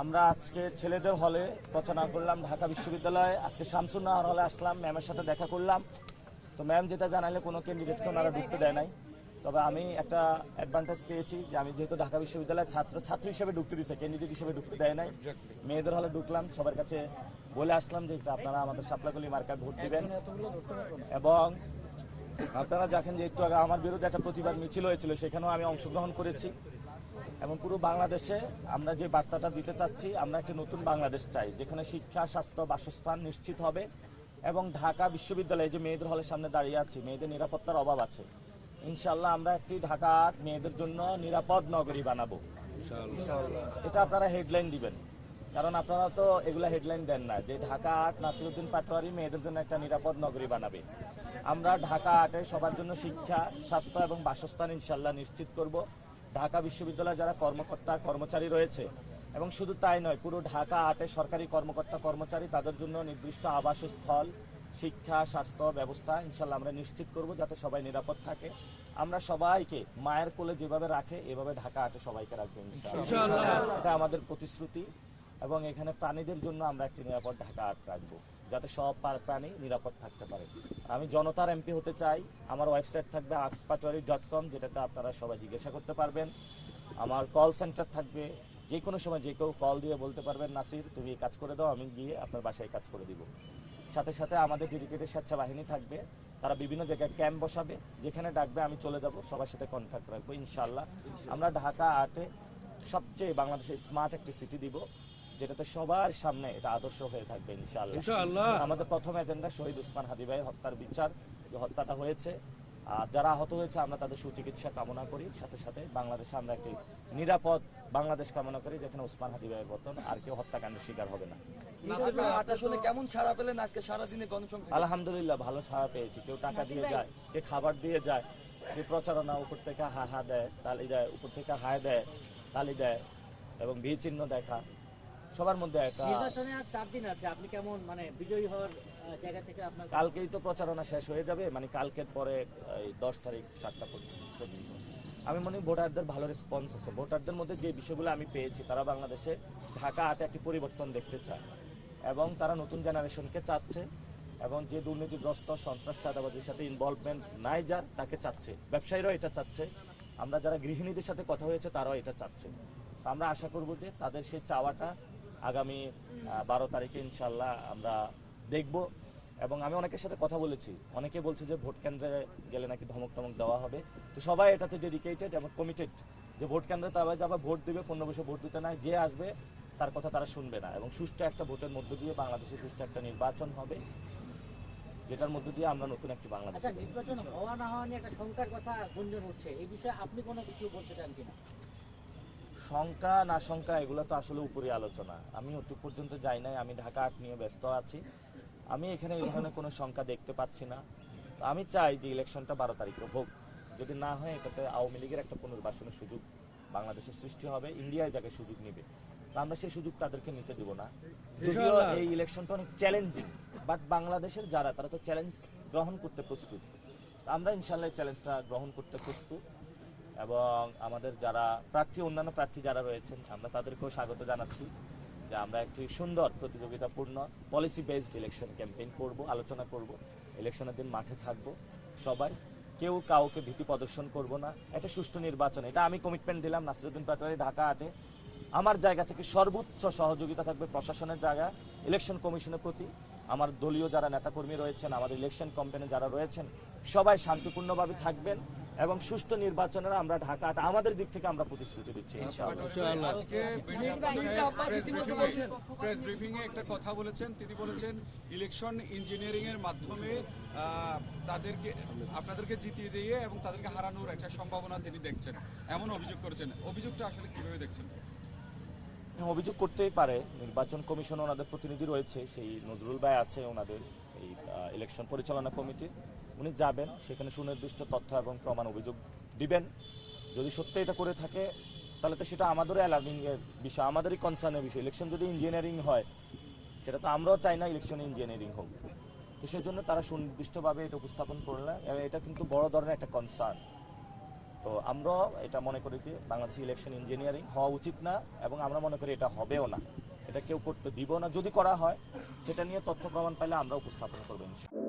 আমরা আজকে ছেলেদের হলে রচনা করলাম ঢাকা বিশ্ববিদ্যালয়ে। আজকে শামসুন্নাহর হলে আসলাম, ম্যামের সাথে দেখা করলাম। তো ম্যাম যেটা জানাইলে কোনো ক্যান্ডিডেটকে ওনারা ঢুকতে দেয় নাই। তবে আমি একটা অ্যাডভান্টেজ পেয়েছি যে আমি যেহেতু ঢাকা বিশ্ববিদ্যালয়ের ছাত্র হিসেবে ঢুকতে দিছে, ক্যান্ডিডেট হিসেবে ঢুকতে দেয় নাই। মেয়েদের হলে ঢুকলাম, সবার কাছে বলে আসলাম যে আপনারা আমাদের শাপলাকলি মার্কায় ভোট দিবেন এবং আপনারা দেখেন যে একটু আগে আমার বিরুদ্ধে একটা প্রতিবাদ মিছিল হয়েছিল, সেখানেও আমি অংশগ্রহণ করেছি। এবং পুরো বাংলাদেশে আমরা যে বার্তাটা দিতে চাচ্ছি, আমরা একটা নতুন বাংলাদেশ চাই যেখানে শিক্ষা, স্বাস্থ্য, বাসস্থান নিশ্চিত হবে। এবং ঢাকা বিশ্ববিদ্যালয়ে যে মেয়েদের হলের সামনে দাঁড়িয়ে আছি, মেয়েদের নিরাপত্তার অভাব আছে। ইনশাল্লাহ আমরা একটি ঢাকা মেয়েদের জন্য নিরাপদ নগরী বানাবো। এটা আপনারা হেডলাইন দিবেন, কারণ আপনারা তো এগুলা হেডলাইন দেন না যে ঢাকা ৮ নাসিরউদ্দিন পাটোয়ারি মেয়েদের জন্য একটা নিরাপদ নগরী বানাবে। আমরা ঢাকা ৮-এ সবার জন্য শিক্ষা, স্বাস্থ্য এবং বাসস্থান ইনশাল্লাহ নিশ্চিত করব। ঢাকা বিশ্ববিদ্যালয়ে যারা কর্মকর্তা কর্মচারী রয়েছে, এবং শুধু তাই নয়, পুরো ঢাকা ৮-এ সরকারি কর্মকর্তা কর্মচারী তাদের জন্য নির্দিষ্ট আবাসস্থল, শিক্ষা, স্বাস্থ্য ব্যবস্থা ইনশাল্লাহ আমরা নিশ্চিত করব যাতে সবাই নিরাপদ থাকে। আমরা সবাইকে মায়ের কোলে যেভাবে রাখে এভাবে ঢাকা ৮-এ সবাইকে রাখবো ইনশাআল্লাহ। এটা আমাদের প্রতিশ্রুতি। এবং এখানে প্রাণীদের জন্য আমরা একটি নিরাপদ ঢাকা ৮ রাখবো যাতে সব প্রাণী নিরাপদ থাকতে পারে। আমি জনতার এমপি হতে চাই। আমার ওয়েবসাইট থাকবে axpatwari.com, যেটাতে আপনারা সবাই জিজ্ঞাসা করতে পারবেন। আমার কল সেন্টার থাকবে, যে কোনো সময় যে কেউ কল দিয়ে বলতে পারবেন নাসির তুমি এই কাজ করে দাও, আমি গিয়ে আপনার বাসায় কাজ করে দিব। সাথে সাথে আমাদের ডেডিকেটেড স্বেচ্ছাবাহিনী থাকবে, তারা বিভিন্ন জায়গায় ক্যাম্প বসাবে, যেখানে ডাকবে আমি চলে যাব, সবার সাথে কন্ট্যাক্ট রাখবো ইনশাআল্লাহ। আমরা ঢাকা ৮-এ সবচেয়ে বাংলাদেশের স্মার্ট একটি সিটি দিব, যেটাতে সবার সামনে এটা আদর্শ হয়ে থাকবে ইনশাআল্লাহ। আমাদের প্রথম এজেন্ডা শহীদ ওসমান হাদী ভাইয়ের হত্যার বিচার, যে হত্যাটা হয়েছে, আর যারা আহত হয়েছে আমরা তাদের সুচিকিৎসা কামনা করি। সাথে সাথে বাংলাদেশে আমরা একটি নিরাপদ বাংলাদেশ কামনা করি, যেখানে ওসমান হাদী ভাইয়ের মতন আর কেউ হত্যাকাণ্ডের শিকার হবে না। কেমন ছাড়া পেলেন আজকে সারাদিনে গণসংখ্যা? আলহামদুলিল্লাহ ভালো ছাড়া পেয়েছি। কেউ টাকা দিয়ে যায়, কেউ খাবার দিয়ে যায়, কেউ প্রচারণা উপর থেকে হা দেয়, তালি দেয়, উপর থেকে হায় দেয়, তালি দেয় এবং ভি চিহ্ন দেখা। সবার মধ্যে একটা নির্বাচনে আর 4 দিন আছে, আপনি কেমন মানে বিজয়ী হওয়ার জায়গা থেকে আপনার? কালকেই তো প্রচারণা শেষ হয়ে যাবে, মানে কালকের পরে 10 তারিখ 7টা পর্যন্ত। আমি মনে করি ভোটারদের ভালো রেসপন্স আছে। ভোটারদের মধ্যে যে বিষয়গুলো আমি পেয়েছি, তারা বাংলাদেশে ঢাকা ৮-এ একটি পরিবর্তন দেখতে চায় এবং তারা নতুন জেনারেশনকে চাচ্ছে, এবং যে দুর্নীতিগ্রস্ত সন্ত্রাস চাঁদাবাজির সাথে ইনভলভমেন্ট নাই যার, তাকে চাচ্ছে। ব্যবসায়ীরাও এটা চাচ্ছে, আমরা যারা গৃহিণীদের সাথে কথা হয়েছে তারাও এটা চাচ্ছে। আমরা আশা করব যে তাদের সেই চাওয়াটা আগামী 12 তারিখে ইনশাল্লাহ আমরা দেখব। এবং আমি অনেকের সাথে কথা বলেছি, অনেকে বলছে যে ভোট কেন্দ্রে গেলে নাকি ধমক টমক দেওয়া হবে। তো সবাই এটাতে ডেডিকেটেড এবং কমিটেড যে ভোট কেন্দ্রে তারা যাবে, ভোট দিবে, 15 বছর ভোট দিতে নাই, যে আসবে তার কথা তারা শুনবে না। এবং সুষ্ঠু একটা ভোটের মধ্য দিয়ে বাংলাদেশে সুষ্ঠু একটা নির্বাচন হবে, যেটার মধ্য দিয়ে আমরা নতুন একটি বাংলাদেশ। আচ্ছা, নির্বাচন হওয়া না হওয়া নিয়ে একটা শঙ্কার কথা গুঞ্জন হচ্ছে, এই বিষয়ে আপনি কোনো কিছু বলতে চান কিনা? শঙ্কা না শঙ্কা এগুলো তো আসলে উপরে আলোচনা, আমি ওটুক পর্যন্ত যাই নাই। আমি ঢাকা ৮ নিয়ে ব্যস্ত আছি, আমি এখানে এই ধরনের কোনো শঙ্কা দেখতে পাচ্ছি না। আমি চাই যে ইলেকশনটা 12 তারিখে হোক। যদি না হয় এটাতে আওয়ামী লীগের একটা পুনর্বাসনের সুযোগ বাংলাদেশের সৃষ্টি হবে, ইন্ডিয়ায় যাকে সুযোগ নেবে, তো আমরা সেই সুযোগ তাদেরকে নিতে দেবো না। যদিও এই ইলেকশনটা অনেক চ্যালেঞ্জিং, বাট বাংলাদেশের যারা তারা তো চ্যালেঞ্জ গ্রহণ করতে প্রস্তুত। আমরা ইনশাল্লাহ চ্যালেঞ্জটা গ্রহণ করতে প্রস্তুত। এবং আমাদের যারা প্রার্থী, অন্যান্য প্রার্থী যারা রয়েছেন, আমরা তাদেরকেও স্বাগত জানাচ্ছি যে আমরা একটি সুন্দর প্রতিযোগিতাপূর্ণ পলিসি বেসড ইলেকশন ক্যাম্পেইন করব, আলোচনা করব। ইলেকশনের দিন মাঠে থাকব সবাই, কেউ কাউকে ভীতি প্রদর্শন করব না। একটা সুষ্ঠু নির্বাচন, এটা আমি কমিটমেন্ট দিলাম নাসিরউদ্দিন পাটোয়ারি ঢাকা ৮-এ। আমার জায়গা থেকে সর্বোচ্চ সহযোগিতা থাকবে প্রশাসনের জায়গা, ইলেকশন কমিশনের প্রতি। আমার দলীয় যারা নেতাকর্মী রয়েছেন, আমাদের ইলেকশন ক্যাম্পেইনে যারা রয়েছেন, সবাই শান্তিপূর্ণভাবে থাকবেন এবং সুষ্ঠু নির্বাচনের আমরা ঢাকা ৮ আমাদের দিক থেকে আমরা প্রতিশ্রুতি দিচ্ছি ইনশাআল্লাহ। আজকে প্রেস ব্রিফিং এ একটা কথা বলেছেন, তিনি বলেছেন ইলেকশন ইঞ্জিনিয়ারিং এর মাধ্যমে আপনাদেরকে জিতিয়ে দিয়ে এবং তাদেরকে হারানোর একটা সম্ভাবনা তিনি দেখছেন, এমন অভিযোগ করেছেন। অভিযোগটা আসলে কিভাবে দেখছেন? অভিযোগ করতেই পারে, নির্বাচন কমিশন ওনাদের প্রতিনিধি রয়েছে, সেই নজরুল ভাই আছে ওনাদের এই ইলেকশন পরিচালনা কমিটির, উনি যাবেন সেখানে সুনির্দিষ্ট তথ্য এবং প্রমাণ অভিযোগ দিবেন। যদি সত্যি এটা করে থাকে তাহলে তো সেটা আমাদেরও অ্যালার্মিং এর বিষয়, আমাদেরই কনসার্নের বিষয়। ইলেকশন যদি ইঞ্জিনিয়ারিং হয়, সেটা তো আমরাও চাই না ইলেকশন ইঞ্জিনিয়ারিং হোক। তো সেই জন্য তারা সুনির্দিষ্টভাবে এটা উপস্থাপন করলে, এটা কিন্তু বড় ধরনের একটা কনসার্ন। তো আমরা এটা মনে করি যে বাংলাদেশ ইলেকশন ইঞ্জিনিয়ারিং হওয়া উচিত না, এবং আমরা মনে করি এটা হবেও না, এটা কেউ করতে দিব না। যদি করা হয় সেটা নিয়ে তথ্য প্রমাণ পাইলে আমরা উপস্থাপন করবো ইনশাআল্লাহ।